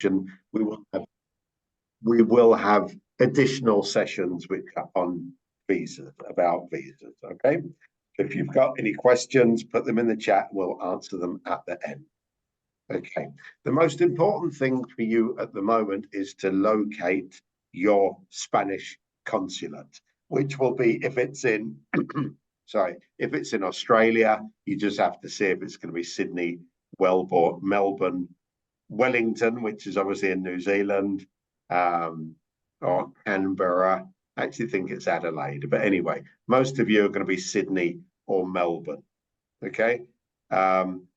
question, we will have additional sessions which are on visas, about visas. Okay. If you've got any questions, put them in the chat. We'll answer them at the end. Okay. The most important thing for you at the moment is to locate your Spanish consulate, which will be, if it's in, sorry, if it's in Australia, you just have to see if it's going to be Sydney, Melbourne, Wellington, which is obviously in New Zealand, or Canberra. I actually think it's Adelaide, but anyway, most of you are going to be Sydney or Melbourne. Okay.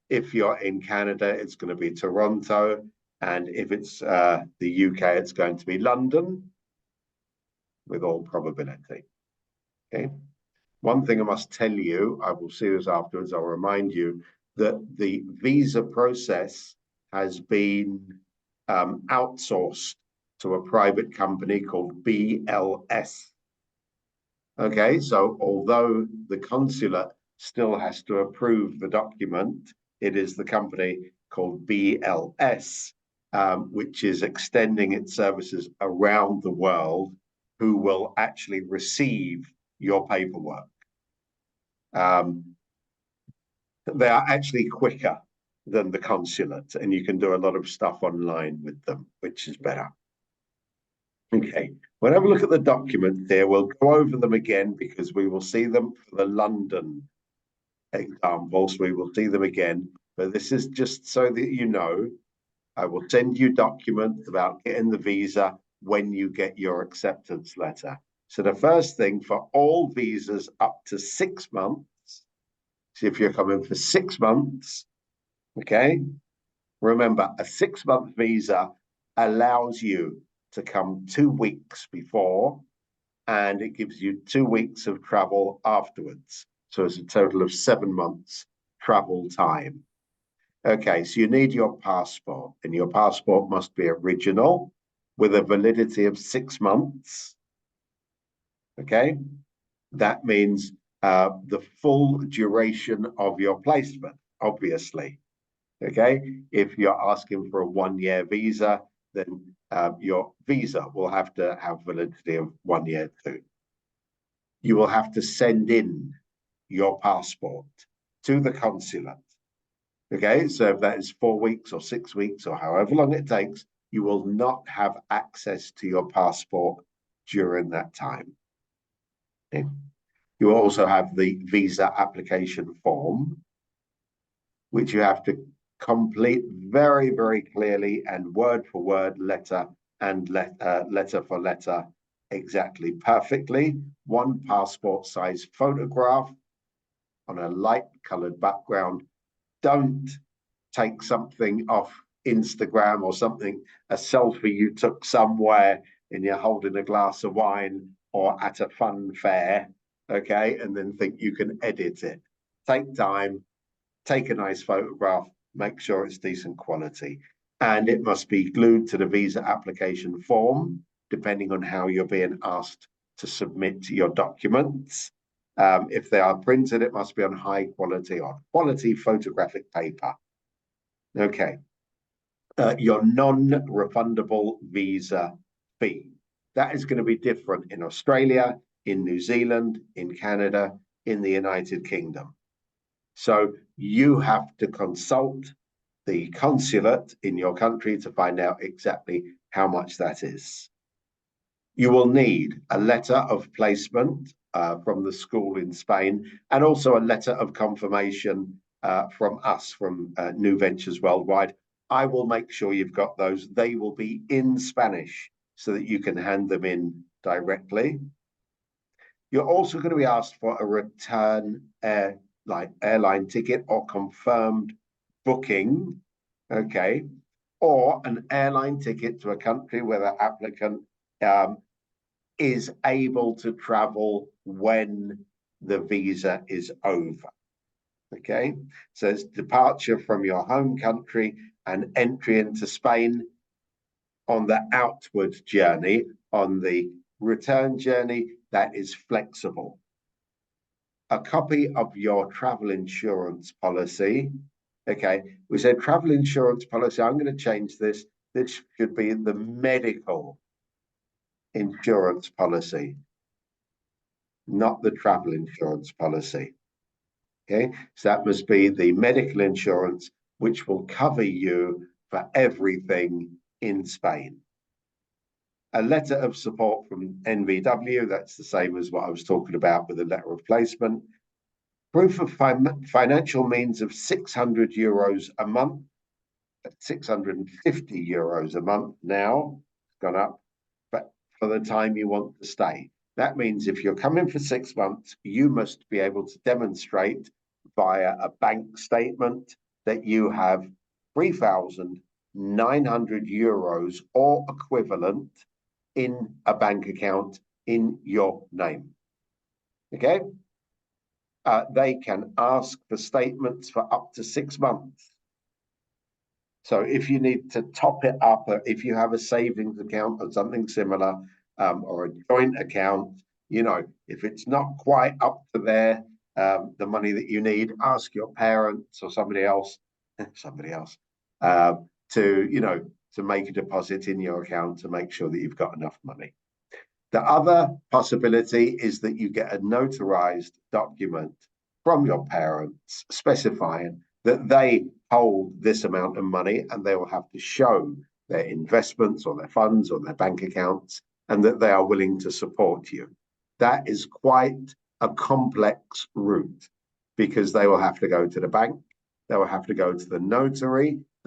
If you're in Canada, it's going to be Toronto, and if it's the UK, it's going to be London, with all probability. Okay. One thing I must tell you, I will see this afterwards, I'll remind you that the visa process has been outsourced to a private company called BLS. Okay, so although the consulate still has to approve the document, it is the company called BLS, which is extending its services around the world, who will actually receive your paperwork. They are actually quicker than the consulate, and you can do a lot of stuff online with them, which is better. Okay, we'll have a look at the documents here. We'll go over them again because we will see them for the London examples. We will see them again, but this is just so that you know. I will send you documents about getting the visa when you get your acceptance letter. So the first thing, for all visas up to 6 months, so if you're coming for 6 months, okay, remember a 6-month visa allows you to come 2 weeks before, and it gives you 2 weeks of travel afterwards. So it's a total of 7 months travel time. Okay, so you need your passport, and your passport must be original with a validity of 6 months. Okay, that means the full duration of your placement, obviously. Okay, if you're asking for a 1-year visa, then your visa will have to have validity of 1 year too. You will have to send in your passport to the consulate. Okay, so if that is 4 weeks or 6 weeks or however long it takes, you will not have access to your passport during that time. Okay. You also have the visa application form, which you have to complete very, very clearly and word for word, letter for letter, exactly perfectly. 1 passport size photograph on a light colored background. Don't take something off Instagram or something, a selfie you took somewhere and you're holding a glass of wine or at a fun fair, okay, and then think you can edit it. Take time, take a nice photograph, make sure it's decent quality. And it must be glued to the visa application form, depending on how you're being asked to submit your documents. If they are printed, it must be on high quality or quality photographic paper. Okay. Your non-refundable visa fee. That is going to be different in Australia, in New Zealand, in Canada, in the United Kingdom. So you have to consult the consulate in your country to find out exactly how much that is. You will need a letter of placement from the school in Spain, and also a letter of confirmation from us, from New Ventures Worldwide. I will make sure you've got those. They will be in Spanish so that you can hand them in directly. You're also going to be asked for a return airline ticket or confirmed booking, okay, or an airline ticket to a country where the applicant is able to travel when the visa is over. Okay, so it's departure from your home country and entry into Spain on the outward journey. On the return journey, that is flexible. A copy of your travel insurance policy. Okay, we said travel insurance policy. I'm going to change this. This should be the medical insurance policy, not the travel insurance policy. Okay, so that must be the medical insurance, which will cover you for everything in Spain. A letter of support from NVW, that's the same as what I was talking about with a letter of placement. Proof of financial means of 600 euros a month, 650 euros a month now, it's gone up, but for the time you want to stay. That means if you're coming for 6 months, you must be able to demonstrate via a bank statement that you have 3,900 euros or equivalent in a bank account in your name. Okay? They can ask for statements for up to 6 months. So if you need to top it up, if you have a savings account or something similar, or a joint account, you know, if it's not quite up to there, the money that you need, ask your parents or somebody else, to, you know, to make a deposit in your account to make sure that you've got enough money. The other possibility is that you get a notarized document from your parents specifying that they hold this amount of money and they will have to show their investments or their funds or their bank accounts and that they are willing to support you. That is quite a complex route because they will have to go to the bank, they will have to go to the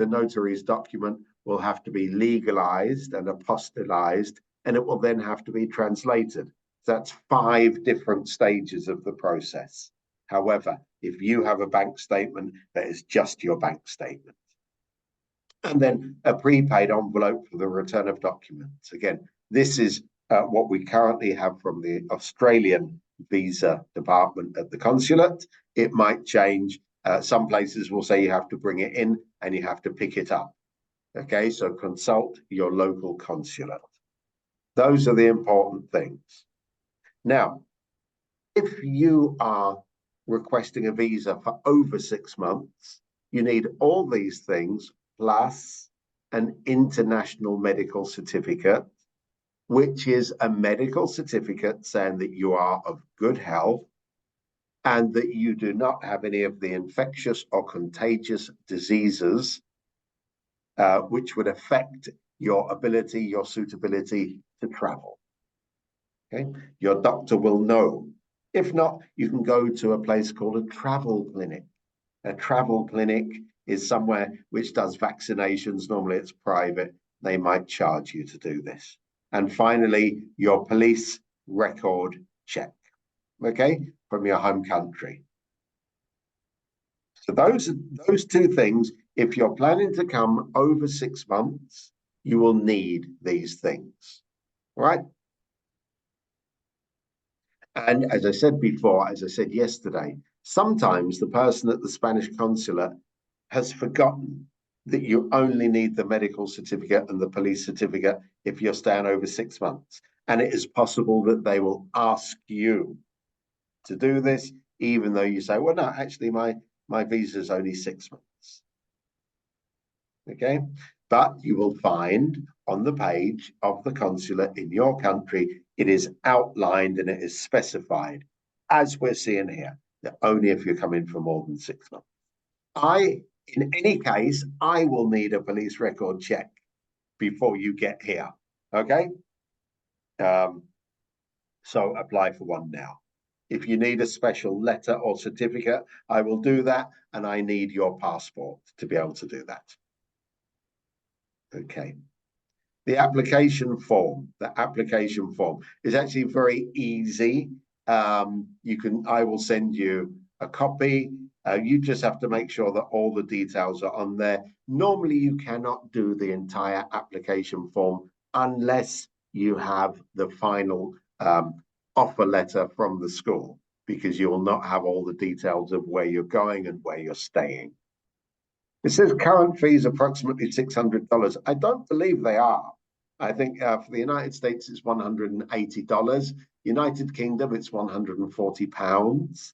notary's document will have to be legalized and apostillized, and it will then have to be translated. So that's 5 different stages of the process. However, if you have a bank statement, that is just your bank statement. And then a prepaid envelope for the return of documents. Again, this is what we currently have from the Australian visa department at the consulate. It might change. Some places will say you have to bring it in and you have to pick it up. Okay, so consult your local consulate. Those are the important things. Now, if you are requesting a visa for over 6 months, you need all these things plus an international medical certificate, which is a medical certificate saying that you are of good health and that you do not have any of the infectious or contagious diseases which would affect your ability, your suitability to travel. Okay, your doctor will know. If not, you can go to a place called a travel clinic. A travel clinic is somewhere which does vaccinations. Normally it's private. They might charge you to do this. And finally, your police record check, okay, from your home country. So those 2 things, if you're planning to come over 6 months, you will need these things, right? And as I said before, as I said yesterday, sometimes the person at the Spanish consulate has forgotten that you only need the medical certificate and the police certificate if you're staying over 6 months. And it is possible that they will ask you to do this, even though you say, well, no, actually, my visa is only 6 months. Okay, but you will find on the page of the consulate in your country, it is outlined and it is specified, as we're seeing here, that only if you're coming for more than 6 months. In any case, I will need a police record check before you get here, okay? So apply for one now. If you need a special letter or certificate, I will do that, and I need your passport to be able to do that. Okay. The application form is actually very easy. I will send you a copy. You just have to make sure that all the details are on there. Normally, you cannot do the entire application form unless you have the final offer letter from the school, because you will not have all the details of where you're going and where you're staying. It says current fees approximately $600. I don't believe they are. I think for the United States, it's $180. United Kingdom, it's £140.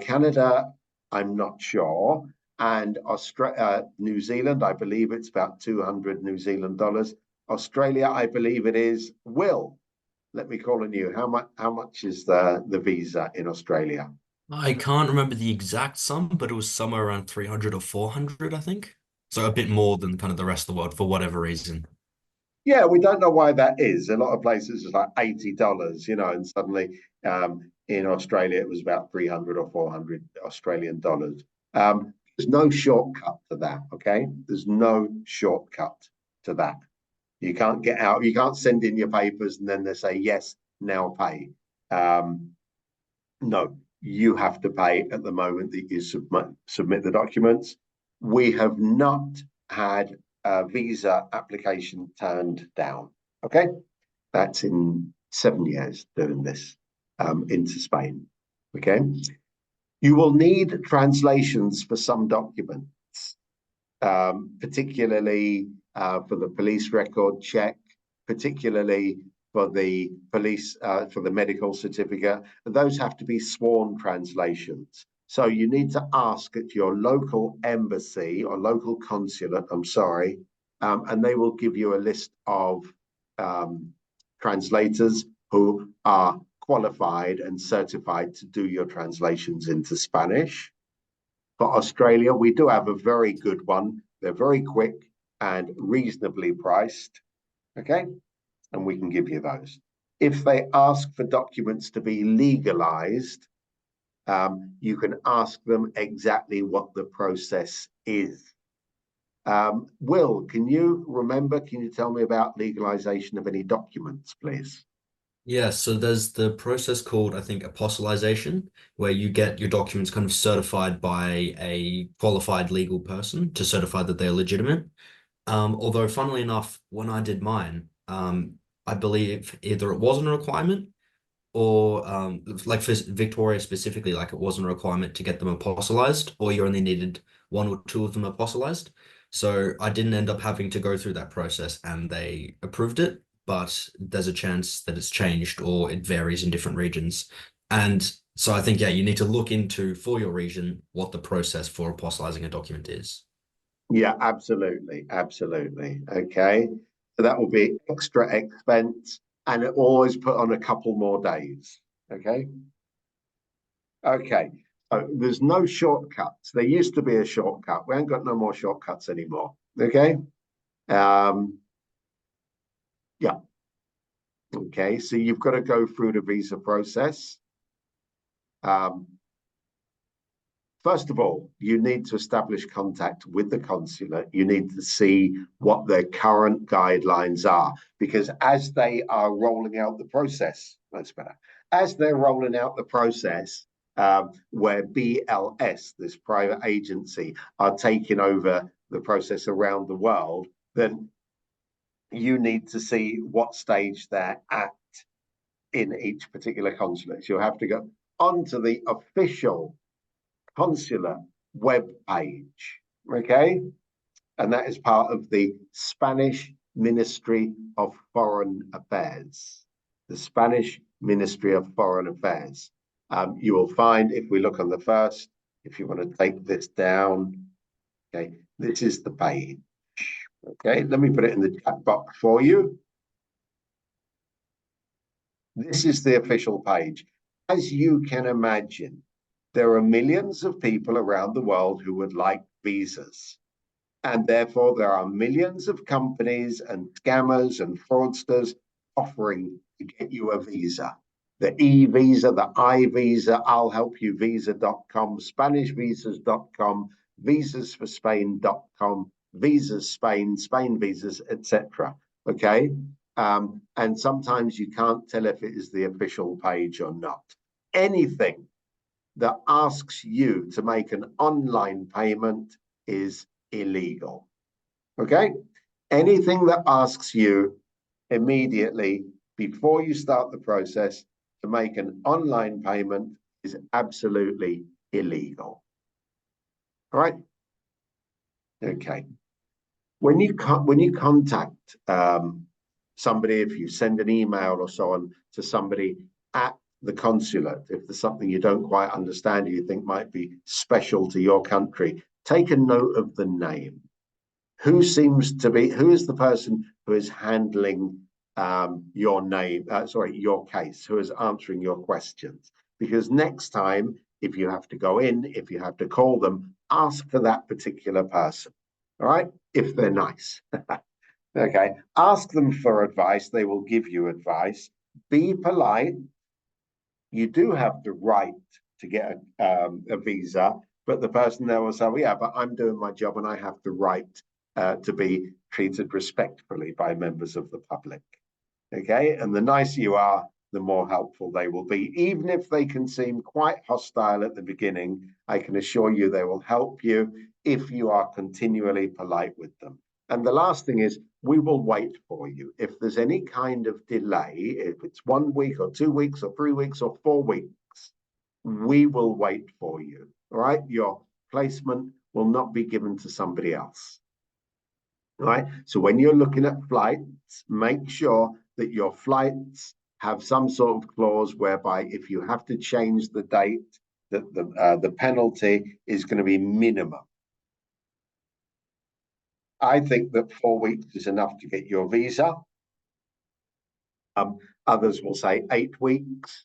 Canada, I'm not sure. And New Zealand, I believe it's about 200 New Zealand dollars. Australia, I believe it is. Will, let me call on you. How much is the visa in Australia? I can't remember the exact sum, but it was somewhere around 300 or 400, I think. So a bit more than kind of the rest of the world for whatever reason. Yeah, we don't know why that is. A lot of places it's like $80, and suddenly in Australia it was about 300 or 400 Australian dollars. There's no shortcut to that, okay? There's no shortcut to that. You can't get out, you can't send in your papers and then they say, yes, now pay. Um, no, you have to pay at the moment that you submit the documents. We have not had a visa application turned down. Okay, that's in 7 years doing this into Spain. Okay, you will need translations for some documents, particularly for the police record check, particularly for the police, for the medical certificate. Those have to be sworn translations. So you need to ask at your local embassy or local consulate, I'm sorry, and they will give you a list of translators who are qualified and certified to do your translations into Spanish. For Australia, we do have a very good one. They're very quick and reasonably priced. Okay. And we can give you those. If they ask for documents to be legalized, you can ask them exactly what the process is. Will, can you tell me about legalization of any documents, please? Yeah, so there's the process called, I think, apostolization, where you get your documents kind of certified by a qualified legal person to certify that they're legitimate. Although, funnily enough, when I did mine, I believe either it wasn't a requirement or like for Victoria specifically, like it wasn't a requirement to get them apostolized, or you only needed one or two of them apostolized. So I didn't end up having to go through that process and they approved it, but there's a chance that it's changed or it varies in different regions. And so I think, yeah, you need to look into for your region what the process for apostolizing a document is. Yeah, absolutely. Absolutely. Okay. So that will be extra expense and it always put on a couple more days. Okay. Okay. So there's no shortcuts. There used to be a shortcut. We ain't got no more shortcuts anymore. Okay. Um, yeah. Okay. So you've got to go through the visa process. Um, First of all, you need to establish contact with the consulate. You need to see what their current guidelines are, because as they are rolling out the process, that's better. As they're rolling out the process, where BLS, this private agency, are taking over the process around the world, then you need to see what stage they're at in each particular consulate. You'll have to go onto the official consular web page, okay? And that is part of the Spanish Ministry of Foreign Affairs. The Spanish Ministry of Foreign Affairs. You will find, if we look on the first, if you want to take this down, okay, this is the page. Okay, let me put it in the chat box for you. This is the official page. As you can imagine, there are millions of people around the world who would like visas. And therefore, there are millions of companies and scammers and fraudsters offering to get you a visa. The e-visa, the i-visa, I'll help you visa.com, SpanishVisas.com, visasforspain.com, visas Spain, Spain visas, etc. Okay. And sometimes you can't tell if it is the official page or not. Anything that asks you to make an online payment is illegal. Okay? Anything that asks you immediately before you start the process to make an online payment is absolutely illegal. All right? Okay. When you contact somebody, if you send an email or so on to somebody at the consulate, if there's something you don't quite understand, you think might be special to your country, take a note of the name. Who is the person who is handling your name, your case, who is answering your questions? Because next time, if you have to go in, if you have to call them, ask for that particular person, all right? If they're nice. Okay, ask them for advice. They will give you advice. Be polite. You do have the right to get a visa, but the person there will say, well, yeah, but I'm doing my job and I have the right to be treated respectfully by members of the public. Okay, and the nicer you are, the more helpful they will be. Even if they can seem quite hostile at the beginning, I can assure you they will help you if you are continually polite with them. And the last thing is, we will wait for you. If there's any kind of delay, if it's 1 week or 2 weeks or 3 weeks or 4 weeks, we will wait for you. All right, your placement will not be given to somebody else. All right, so when you're looking at flights, make sure that your flights have some sort of clause whereby if you have to change the date, that the penalty is going to be minimum. I think that 4 weeks is enough to get your visa. Others will say 8 weeks.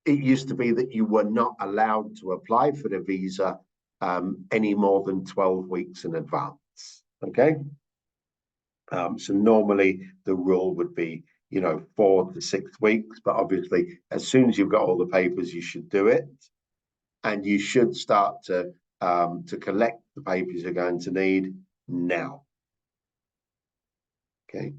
It used to be that you were not allowed to apply for the visa any more than 12 weeks in advance. Okay. So normally the rule would be, 4 to 6 weeks, but obviously as soon as you've got all the papers, you should do it. And you should start to collect the papers you're going to need now. Okay.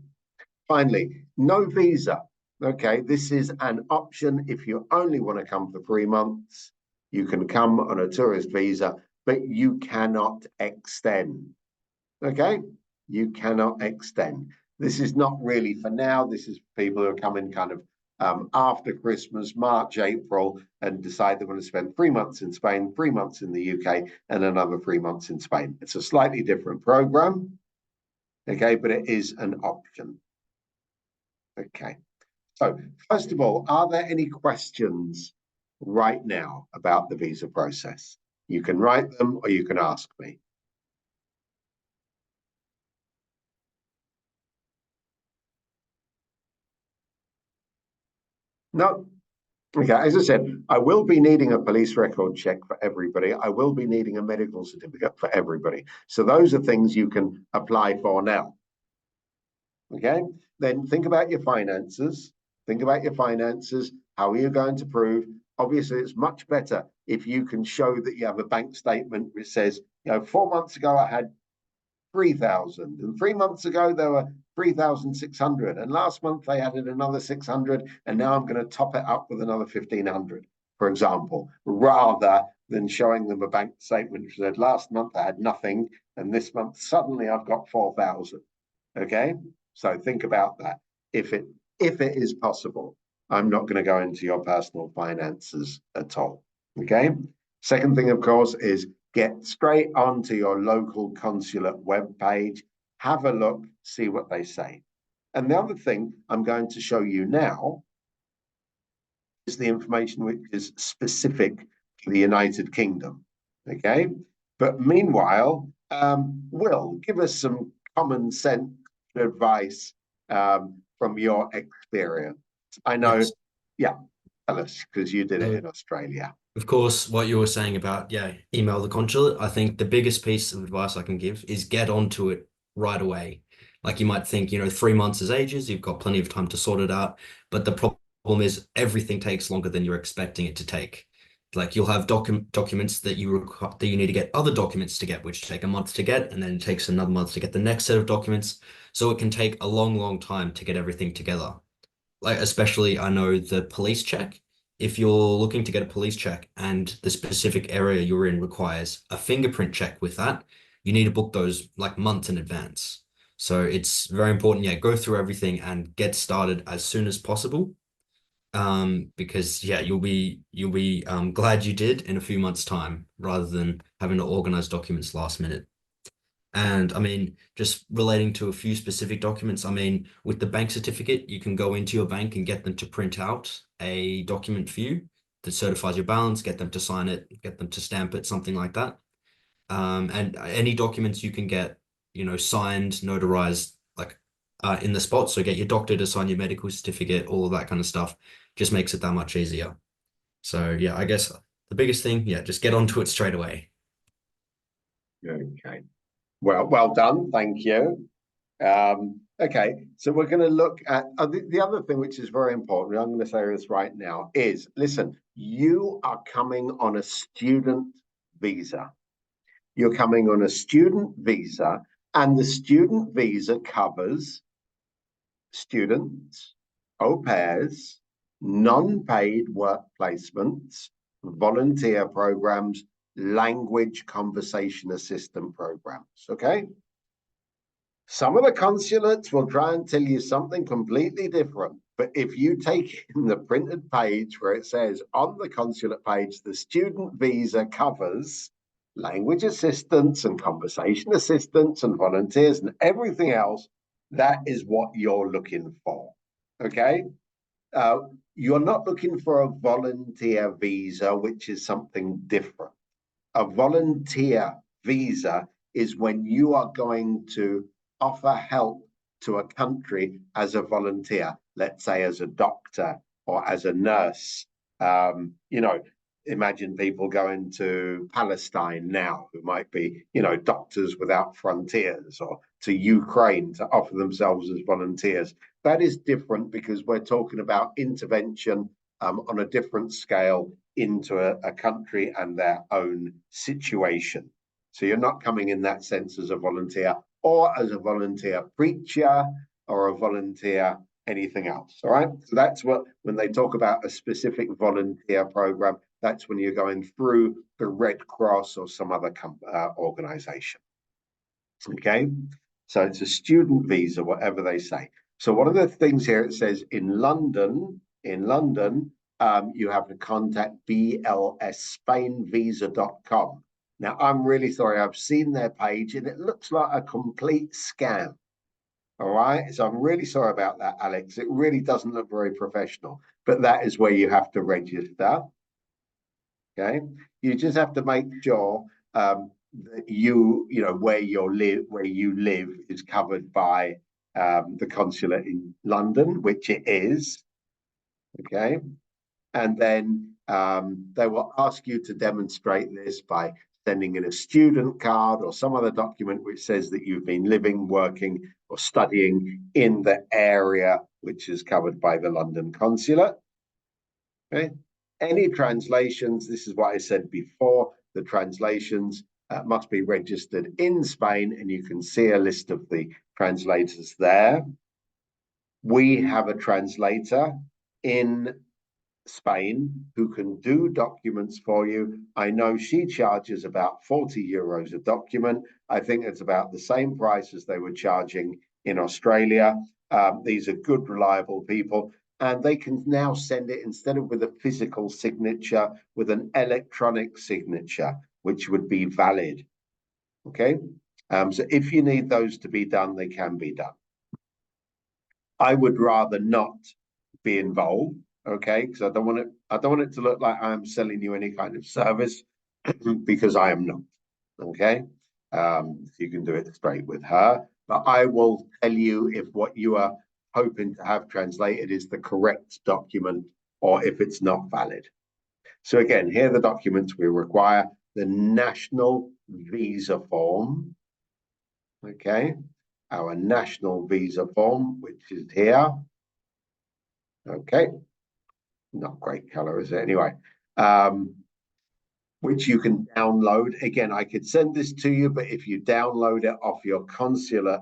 Finally, no visa. Okay, this is an option if you only want to come for 3 months. You can come on a tourist visa, but you cannot extend. Okay, you cannot extend. This is not really for now. This is for people who are coming kind of after Christmas, March, April, and decide they want to spend 3 months in Spain, 3 months in the UK, and another 3 months in Spain. It's a slightly different program. Okay, but it is an option. Okay. So, first of all, are there any questions right now about the visa process? You can write them or you can ask me. No? Okay, as I said, I will be needing a police record check for everybody. I will be needing a medical certificate for everybody. So those are things you can apply for now. Okay, then think about your finances. Think about your finances. How are you going to prove? Obviously, it's much better if you can show that you have a bank statement which says, 4 months ago I had 3,000, and 3 months ago there were 3,600, and last month they added another 600, and now I'm going to top it up with another 1,500, for example, rather than showing them a bank statement which said last month I had nothing, and this month suddenly I've got 4,000. Okay, so think about that. If it is possible, I'm not going to go into your personal finances at all. Okay. Second thing, of course, is get straight onto your local consulate webpage, have a look, see what they say. And the other thing I'm going to show you now is the information which is specific to the United Kingdom. Okay. But meanwhile, Will, give us some common sense advice from your experience. I know, yes. Yeah, tell us, because you did it in Australia. Of course, what you were saying about, email the consulate, I think the biggest piece of advice I can give is get onto it right away. Like you might think, 3 months is ages, you've got plenty of time to sort it out. But the problem is everything takes longer than you're expecting it to take. Like you'll have documents that you need to get other documents to get, which take a month to get, and then it takes another month to get the next set of documents. So it can take a long, long time to get everything together. Like especially I know the police check. If you're looking to get a police check and the specific area you're in requires a fingerprint check with that, you need to book those like months in advance. So it's very important, go through everything and get started as soon as possible. Because you'll be glad you did in a few months' time rather than having to organize documents last minute. And I mean, just relating to a few specific documents, I mean, with the bank certificate, you can go into your bank and get them to print out a document for you that certifies your balance, get them to sign it, get them to stamp it, something like that. And any documents you can get, signed, notarized, like in the spot. So get your doctor to sign your medical certificate, all of that kind of stuff, just makes it that much easier. So yeah, I guess the biggest thing, yeah, just get onto it straight away. Okay. Well done. Thank you. Okay, so we're going to look at the other thing, which is very important. I'm going to say this right now is, listen, you are coming on a student visa. You're coming on a student visa, and the student visa covers students, au pairs, non-paid work placements, volunteer programs, language conversation assistant programs. Okay. Some of the consulates will try and tell you something completely different. But if you take in the printed page where it says on the consulate page, the student visa covers language assistance and conversation assistants and volunteers and everything else, that is what you're looking for. Okay. Uh, you're not looking for a volunteer visa, which is something different. A volunteer visa is when you are going to offer help to a country as a volunteer, let's say as a doctor or as a nurse. Imagine people going to Palestine now who might be, Doctors Without Frontiers, or to Ukraine to offer themselves as volunteers. That is different because we're talking about intervention on a different scale into a country and their own situation. So you're not coming in that sense as a volunteer or as a volunteer preacher or a volunteer anything else. All right. So that's what, when they talk about a specific volunteer program, that's when you're going through the Red Cross or some other organization. Okay. So it's a student visa, whatever they say. So one of the things here, it says in London, you have to contact blsspainvisa.com. Now, I'm really sorry. I've seen their page and it looks like a complete scam. All right. So I'm really sorry about that, Alex. It really doesn't look very professional, but that is where you have to register. Okay. You just have to make sure that where you live is covered by the consulate in London, which it is. Okay. And then they will ask you to demonstrate this by sending in a student card or some other document which says that you've been living, working, or studying in the area which is covered by the London consulate. Okay. Any translations, this is what I said before, the translations must be registered in Spain, and you can see a list of the translators there. We have a translator in Spain who can do documents for you. I know she charges about 40 euros a document. I think it's about the same price as they were charging in Australia. These are good, reliable people, and they can now send it, instead of with a physical signature, with an electronic signature, which would be valid. Okay. So if you need those to be done, they can be done. I would rather not be involved, okay? Because I don't want it to look like I'm selling you any kind of service because I am not. Okay. You can do it straight with her, but I will tell you if what you are hoping to have translated is the correct document or if it's not valid. So again, here are the documents we require: the national visa form. Okay. Our national visa form, which is here. Okay. Not great color, is it? Anyway, which you can download. Again, I could send this to you, but if you download it off your consulate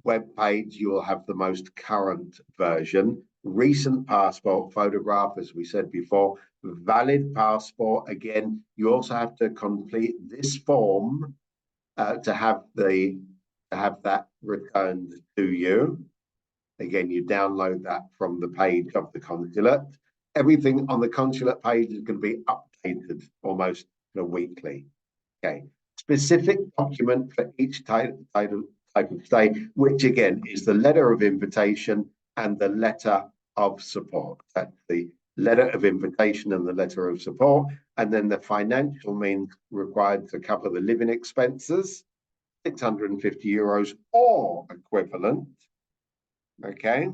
webpage, you will have the most current version. Recent passport photograph, as we said before, valid passport. Again, you also have to complete this form to have that returned to you. Again, you download that from the page of the consulate. Everything on the consulate page is going to be updated almost weekly. Okay. Specific document for each type of stay, which again is the letter of invitation and the letter of support. That's the letter of invitation and the letter of support, and then the financial means required to cover the living expenses, €650 or equivalent. Okay.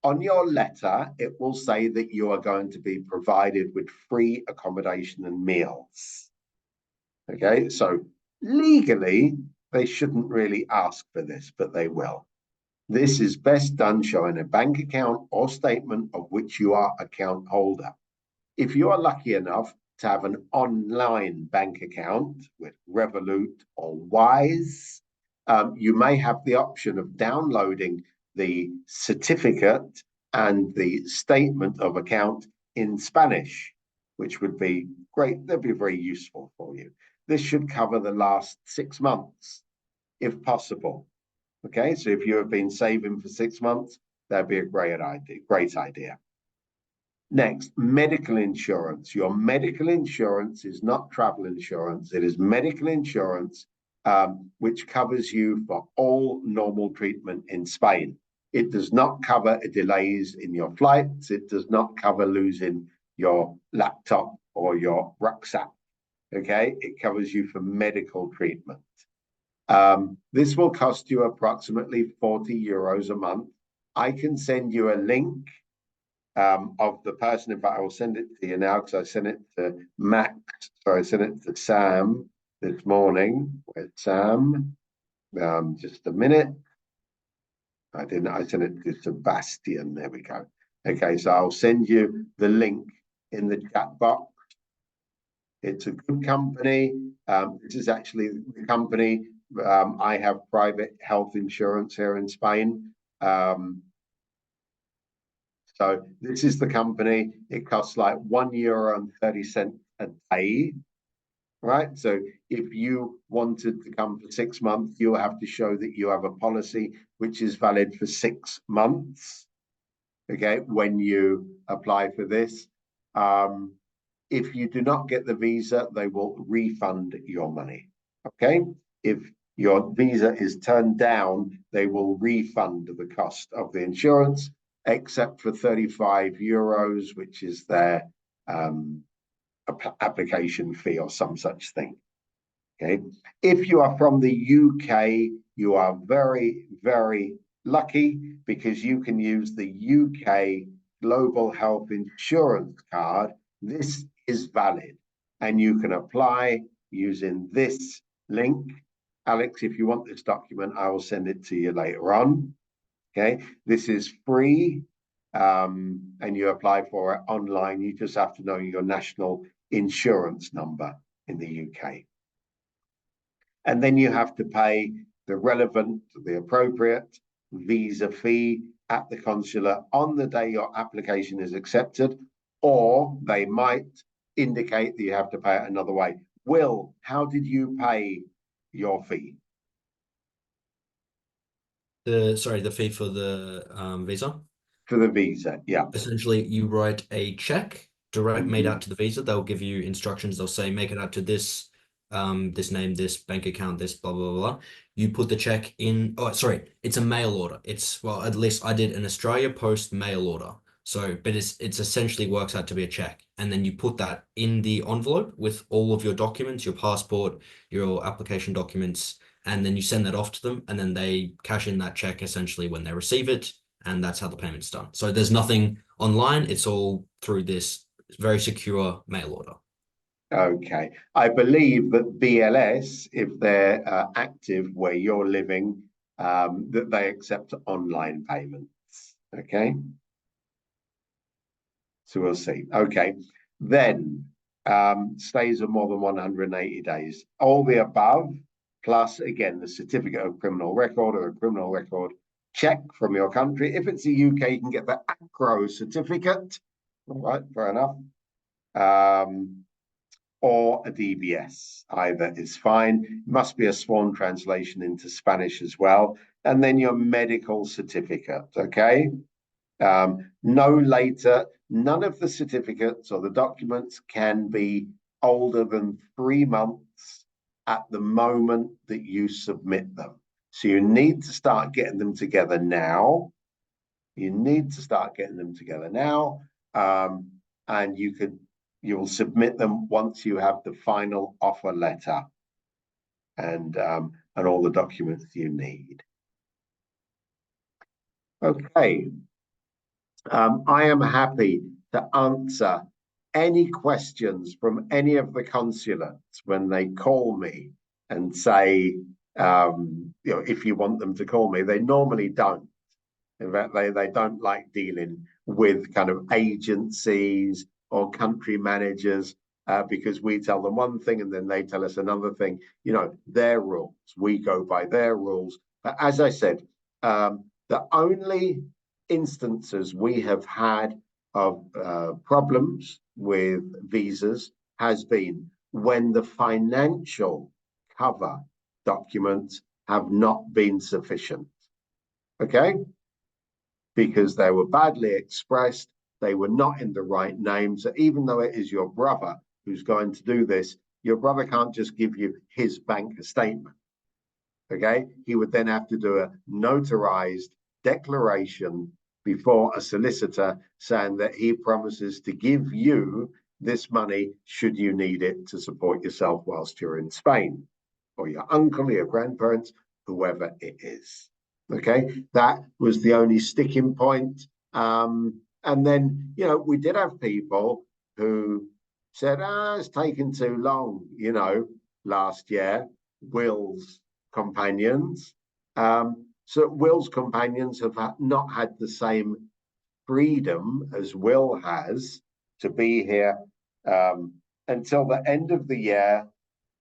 On your letter, it will say that you are going to be provided with free accommodation and meals. Okay, so legally, they shouldn't really ask for this, but they will. This is best done showing a bank account or statement of which you are account holder. If you are lucky enough to have an online bank account with Revolut or Wise, you may have the option of downloading the certificate and the statement of account in Spanish, which would be great. That'd be very useful for you. This should cover the last 6 months, if possible. Okay, so if you have been saving for 6 months, that'd be a great idea. Next, medical insurance. Your medical insurance is not travel insurance. It is medical insurance, which covers you for all normal treatment in Spain. It does not cover delays in your flights. It does not cover losing your laptop or your rucksack. Okay, it covers you for medical treatment. This will cost you approximately €40 a month. I can send you a link of the person. In fact, I will send it to you now because I sent it to Max. Sorry, I sent it to Sam this morning. Where's Sam? Just a minute. I didn't. I sent it to Sebastian. There we go. Okay, so I'll send you the link in the chat box. It's a good company. This is actually the company. I have private health insurance here in Spain. So this is the company. It costs like €1.30 a day, right? So if you wanted to come for 6 months, you'll have to show that you have a policy which is valid for 6 months, okay, when you apply for this. If you do not get the visa, they will refund your money, okay? If your visa is turned down, they will refund the cost of the insurance, except for €35, which is their application fee or some such thing. Okay. If you are from the UK, you are very, very lucky because you can use the UK Global Health Insurance Card. This is valid and you can apply using this link. Alex, if you want this document, I will send it to you later on. Okay, this is free and you apply for it online. You just have to know your national insurance number in the UK. And then you have to pay the relevant, the appropriate visa fee at the consulate on the day your application is accepted, or they might indicate that you have to pay it another way. Will, how did you pay your fee? The fee for the visa. For the visa, yeah. Essentially, you write a check made out to the visa. They'll give you instructions. They'll say, make it out to this, this name, this bank account, this blah, blah, blah. You put the check in. Oh, sorry. It's a mail order. Well, at least I did an Australia Post mail order. So, but it's essentially works out to be a check. And then you put that in the envelope with all of your documents, your passport, your application documents, and then you send that off to them. And then they cash in that check essentially when they receive it. And that's how the payment's done. So there's nothing online. It's all through this very secure mail order. Okay. I believe that BLS, if they're active where you're living, that they accept online payments. Okay. So we'll see. Okay. Then stays of more than 180 days. All the above, plus again, the certificate of criminal record or a criminal record check from your country. If it's the UK, you can get the ACRO certificate. All right, fair enough. Or a DBS, either is fine. It must be a sworn translation into Spanish as well. And then your medical certificate, okay? No later, none of the certificates or the documents can be older than 3 months at the moment that you submit them. So you need to start getting them together now. You need to start getting them together now. and you will submit them once you have the final offer letter and all the documents you need. Okay. I am happy to answer any questions from any of the consulates when they call me and say, if you want them to call me. They normally don't. In fact, they don't like dealing with kind of agencies or country managers because we tell them one thing and then they tell us another thing. Their rules. We go by their rules. But as I said, the only instances we have had of problems with visas has been when the financial cover documents have not been sufficient. Okay? Because they were badly expressed, they were not in the right name. So even though it is your brother who's going to do this, your brother can't just give you his bank statement. Okay? He would then have to do a notarized declaration before a solicitor saying that he promises to give you this money should you need it to support yourself whilst you're in Spain, or your uncle, or your grandparents, whoever it is. Okay, that was the only sticking point. And then, we did have people who said, it's taken too long, last year. Will's companions. So Will's companions have not had the same freedom as Will has to be here until the end of the year,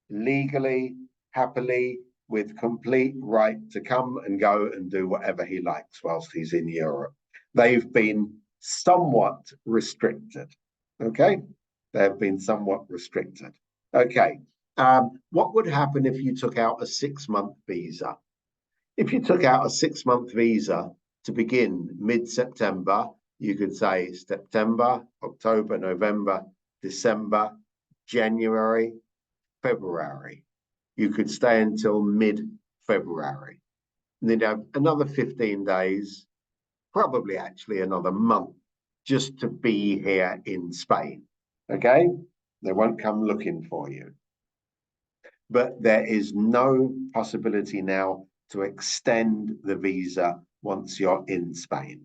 legally, happily, with complete right to come and go and do whatever he likes whilst he's in Europe. They've been somewhat restricted. Okay? They've been somewhat restricted. Okay. What would happen if you took out a 6-month visa? If you took out a 6-month visa to begin mid-September, you could say September, October, November, December, January, February. You could stay until mid-February. Then have another 15 days, probably actually another month, just to be here in Spain. Okay? They won't come looking for you. But there is no possibility now to extend the visa once you're in Spain.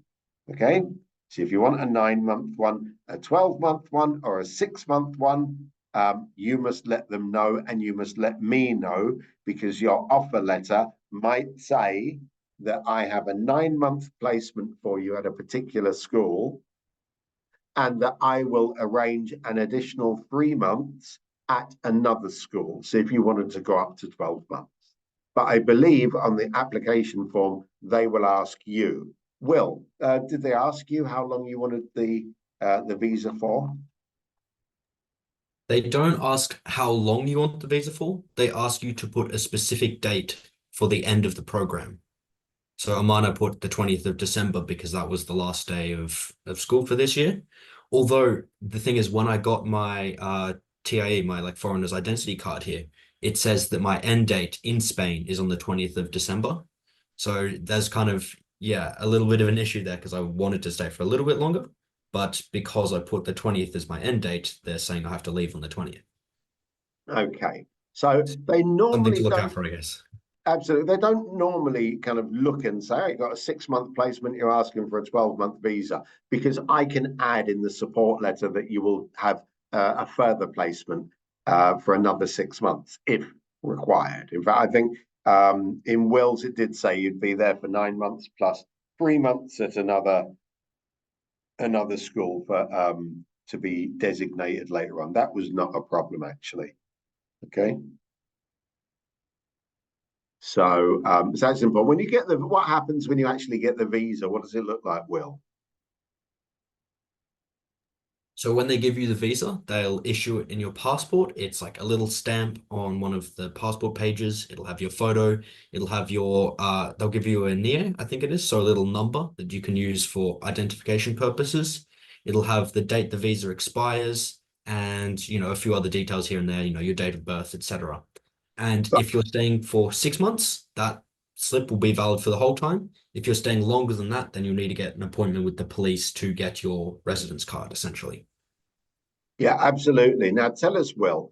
Okay? So if you want a 9-month one, a 12-month one, or a 6-month one, you must let them know, and you must let me know, because your offer letter might say that I have a 9-month placement for you at a particular school, and that I will arrange an additional 3 months at another school. So if you wanted to go up to 12 months. But I believe on the application form, they will ask you. Will, did they ask you how long you wanted the visa for? They don't ask how long you want the visa for. They ask you to put a specific date for the end of the program. So Amana put the 20th of December because that was the last day of school for this year. Although the thing is, when I got my TIE, my like foreigner's identity card here, it says that my end date in Spain is on the 20th of December. So there's kind of, yeah, a little bit of an issue there because I wanted to stay for a little bit longer. But because I put the 20th as my end date, they're saying I have to leave on the 20th. Okay. So they Something normally to look don't. out for, I guess. Absolutely. They don't normally kind of look and say, you got a 6-month placement, you're asking for a 12-month visa, because I can add in the support letter that you will have a further placement for another 6 months if required. In fact, I think in Wills, it did say you'd be there for 9 months plus 3 months at another school for to be designated later on. That was not a problem, actually. Okay. So, so that's important. When you get what happens when you actually get the visa? What does it look like, Will? So when they give you the visa, they'll issue it in your passport. It's like a little stamp on one of the passport pages. It'll have your photo. It'll have your, they'll give you a NIE, I think it is. So a little number that you can use for identification purposes. It'll have the date the visa expires and, a few other details here and there, your date of birth, etc. And But if you're staying for 6 months, that slip will be valid for the whole time. If you're staying longer than that, then you'll need to get an appointment with the police to get your residence card, essentially. Yeah, absolutely. Now tell us, Will,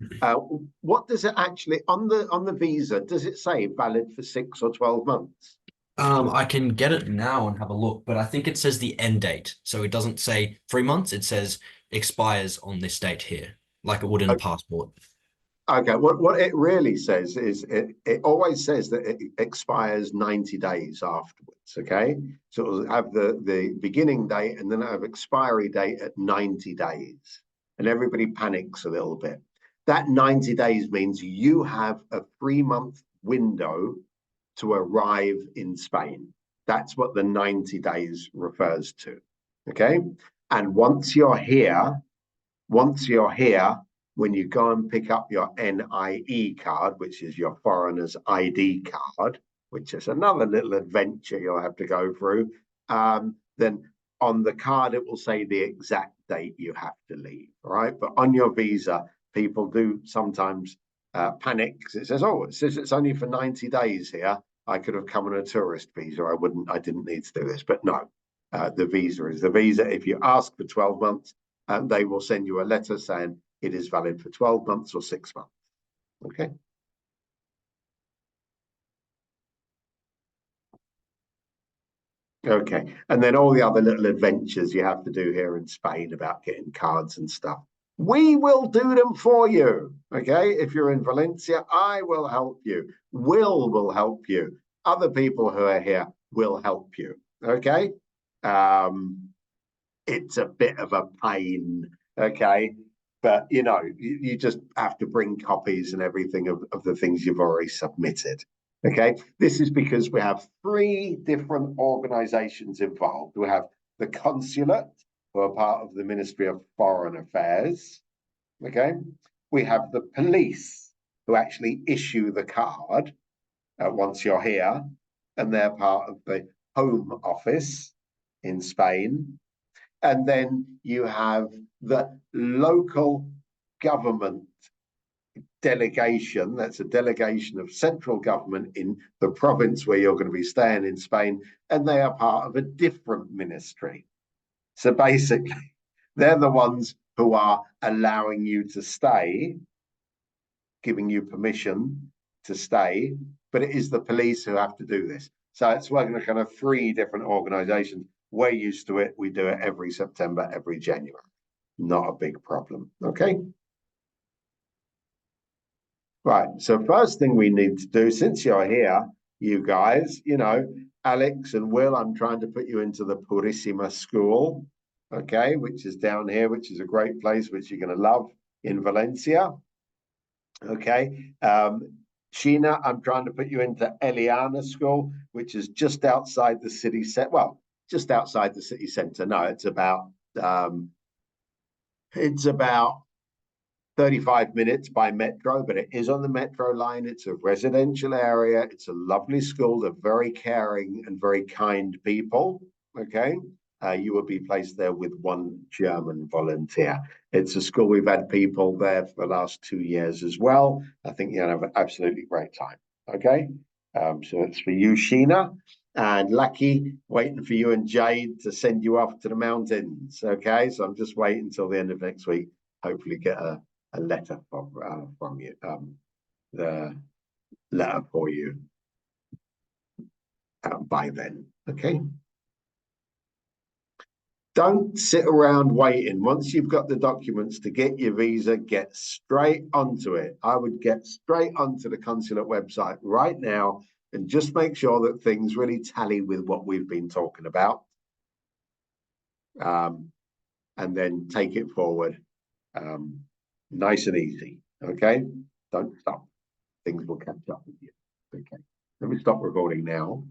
what does it actually on the visa? Does it say valid for 6 or 12 months? I can get it now and have a look, but I think it says the end date. So it doesn't say 3 months, it says expires on this date here, like it would in a passport. Okay, what it really says is it always says that it expires 90 days afterwards. Okay, so it'll have the beginning date and then have expiry date at 90 days, and everybody panics a little bit. That 90 days means you have a 3-month window to arrive in Spain. That's what the 90 days refers to. Okay, and once you're here, when you go and pick up your NIE card, which is your foreigner's ID card, which is another little adventure you'll have to go through, then on the card it will say the exact date you have to leave, right? But on your visa, people do sometimes panic because it says, oh, it says it's only for 90 days here. I could have come on a tourist visa. I didn't need to do this. But no, the visa is the visa. If you ask for 12 months, they will send you a letter saying it is valid for 12 months or 6 months. Okay. Okay. And then all the other little adventures you have to do here in Spain about getting cards and stuff. We will do them for you. Okay. If you're in Valencia, I will help you. Will help you. Other people who are here will help you. Okay. It's a bit of a pain. Okay. But, you just have to bring copies and everything of the things you've already submitted. Okay. This is because we have 3 different organizations involved. We have the consulate, who are part of the Ministry of Foreign Affairs. Okay. We have the police, who actually issue the card once you're here, and they're part of the Home Office in Spain. And then you have the local government delegation. That's a delegation of central government in the province where you're going to be staying in Spain, and they are part of a different ministry. So basically, they're the ones who are allowing you to stay, giving you permission to stay, but it is the police who have to do this. So it's working on kind of 3 different organizations. We're used to it. We do it every September, every January. Not a big problem. Okay. Right. So first thing we need to do, since you're here, you guys, Alex and Will, I'm trying to put you into the Purissima School, okay, which is down here, which is a great place, which you're going to love in Valencia. Okay. Sheena, I'm trying to put you into Eliana School, which is just outside the city set. Well, just outside the city centre. No, it's about 35 minutes by metro, but it is on the metro line. It's a residential area. It's a lovely school. They're very caring and very kind people. Okay. You will be placed there with 1 German volunteer. It's a school we've had people there for the last 2 years as well. I think you'll have an absolutely great time. Okay. So it's for you, Sheena, and Lucky, waiting for you and Jade to send you off to the mountains. Okay. So I'm just waiting until the end of next week. Hopefully get a letter from you, the letter for you by then. Okay. Don't sit around waiting. Once you've got the documents to get your visa, get straight onto it. I would get straight onto the consulate website right now and just make sure that things really tally with what we've been talking about. And then take it forward. Nice and easy. Okay. Don't stop. Things will catch up with you. Okay. Let me stop recording now.